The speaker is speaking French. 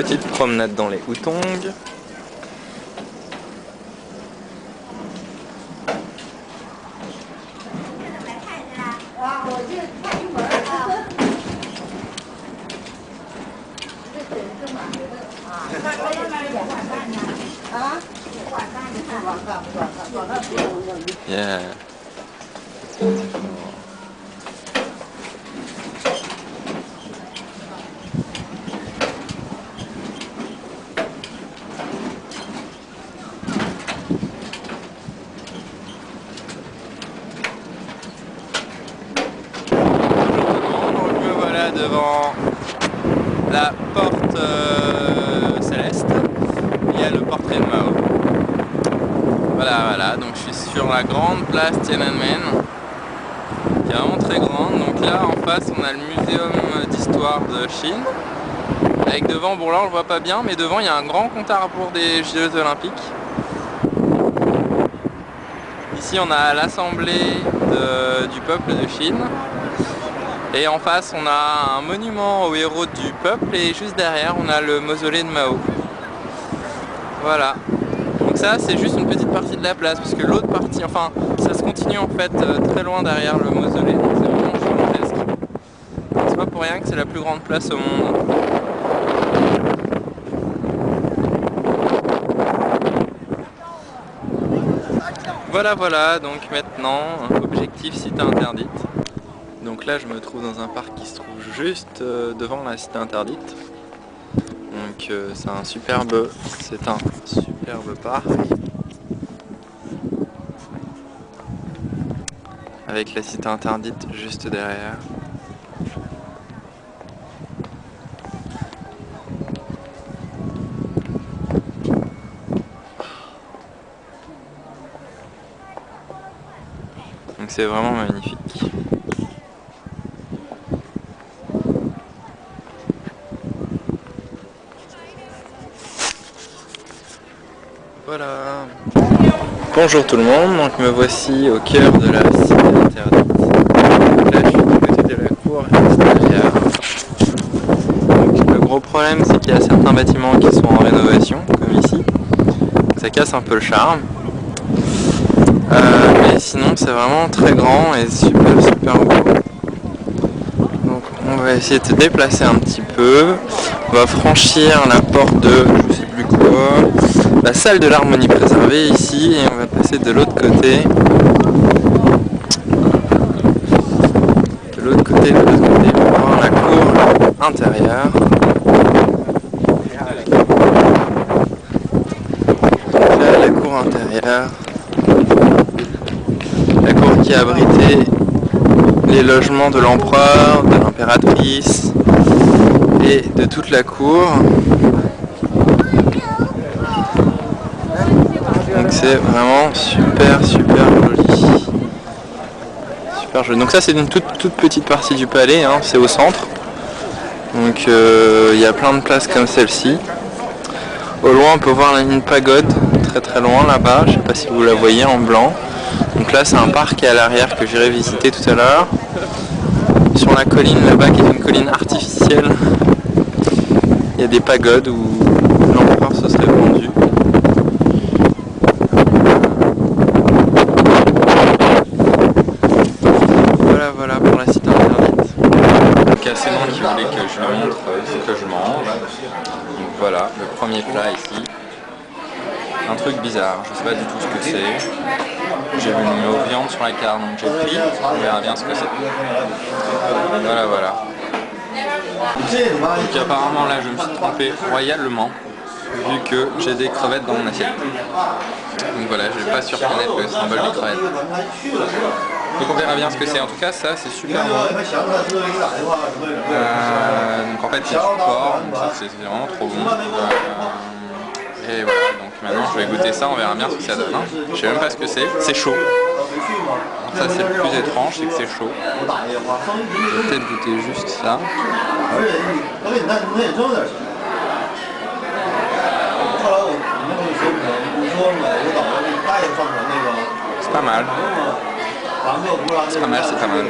Petite promenade dans les Houtongs. Yeah. Devant la porte céleste, il y a le portrait de Mao. Voilà, donc je suis sur la grande place Tiananmen, qui est vraiment très grande. Donc là en face on a le muséum d'histoire de Chine, avec devant, bon là on le voit pas bien, mais devant il y a un grand compte à rebours des Jeux Olympiques. Ici on a l'assemblée du peuple de Chine. Et en face on a un monument aux héros du peuple et juste derrière on a le mausolée de Mao. Voilà. Donc ça c'est juste une petite partie de la place parce que l'autre partie, enfin ça se continue en fait très loin derrière le mausolée. Donc c'est vraiment gigantesque. C'est pas pour rien que c'est la plus grande place au monde. Voilà, donc maintenant, objectif cité interdite. Donc là je me trouve dans un parc qui se trouve juste devant la cité interdite. Donc c'est un superbe parc avec la cité interdite juste derrière. Donc c'est vraiment magnifique. Voilà. Bonjour tout le monde, donc me voici au cœur de la cité interdite. Donc là je suis du côté de la cour extérieure. Donc, le gros problème c'est qu'il y a certains bâtiments qui sont en rénovation, comme ici. Donc, ça casse un peu le charme. Mais sinon c'est vraiment très grand et super beau. Donc on va essayer de se déplacer un petit peu. On va franchir la porte de je sais plus quoi. La salle de l'harmonie préservée ici et on va passer de l'autre côté. De l'autre côté pour voir la cour intérieure. Donc là la cour intérieure. La cour qui a abrité les logements de l'empereur, de l'impératrice et de toute la cour. Donc c'est vraiment super joli. Super joli. Donc ça c'est une toute petite partie du palais, hein, c'est au centre. Donc il y a plein de places comme celle-ci. Au loin on peut voir une pagode très loin là-bas, je sais pas si vous la voyez en blanc. Donc là c'est un parc qui est à l'arrière que j'irai visiter tout à l'heure. Sur la colline là-bas qui est une colline artificielle, il y a des pagodes où l'empereur se serait pendu. Voilà pour la cité interdite. Donc il y a Céline qui voulait que je lui montre ce que je mange. Donc voilà, le premier plat ici. Un truc bizarre, je sais pas du tout ce que c'est. J'ai vu le numéro viande sur la carte, donc j'ai pris, on verra bien ce que c'est. Voilà. Donc apparemment là je me suis trompé royalement, vu que j'ai des crevettes dans mon assiette. Donc voilà, je vais pas su reconnaître le symbole des crevettes. Donc on verra bien ce que c'est. En tout cas ça c'est super bon. Donc en fait c'est du porc, c'est vraiment trop bon. Et voilà, donc maintenant je vais goûter ça, on verra bien ce que ça donne. Je sais même pas ce que c'est chaud. Alors ça c'est le plus étrange, c'est que c'est chaud. Je vais peut-être goûter juste ça. C'est pas mal. C'est pas mal.